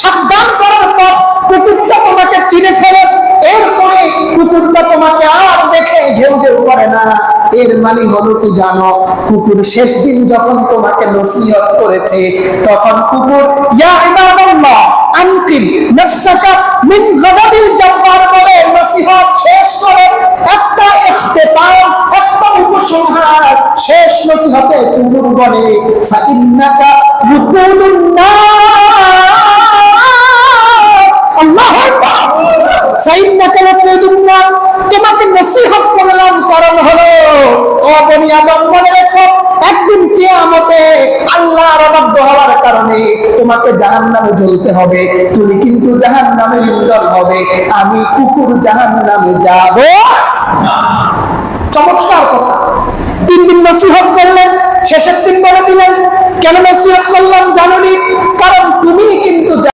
সাবধান করার পর কুকুরটা তোমাকে চিনে ফেলে, এরপরে কুকুরটা তোমাকে আর দেখে ঘেউ ঘেউ করে না। এর মানে হলো কি জানো, কুকুর শেষ দিন যখন তোমাকে নসিহত করেছে, তখন কুকুর ইয়া ইবাদাল্লাহ আনকিল নাফসাকা মিন গাদাবিল জাব্বার বলে নসিহত শেষ করে একটা ইখতিতাম, একটা উপসংহার শেষ নসিহতে কুকুর বলে ফা ইন্নাকা মুকুলুন নার। আল্লাহু আকবার। ফা ইন্নাকা মুকুলুন নার, তোমাকে নসিহত করলাম কারণ হলো ও বনি আদম মনে রেখো, একদিন কিয়ামতে আল্লাহর অবাধ্য হওয়ার কারণে তোমাকে জাহান্নামে জ্বলতে হবে, তুমি কিন্তু জাহান্নামের ইন্ধন হবে, আমি কুকুর জাহান্নামে যাব না। চমৎকার কথা। 3 দিন নসিহত করলেন, শেষের দিন বলে দিলেন কেন নসিহত করলাম জানোনি? কারণ তুমি কিন্তু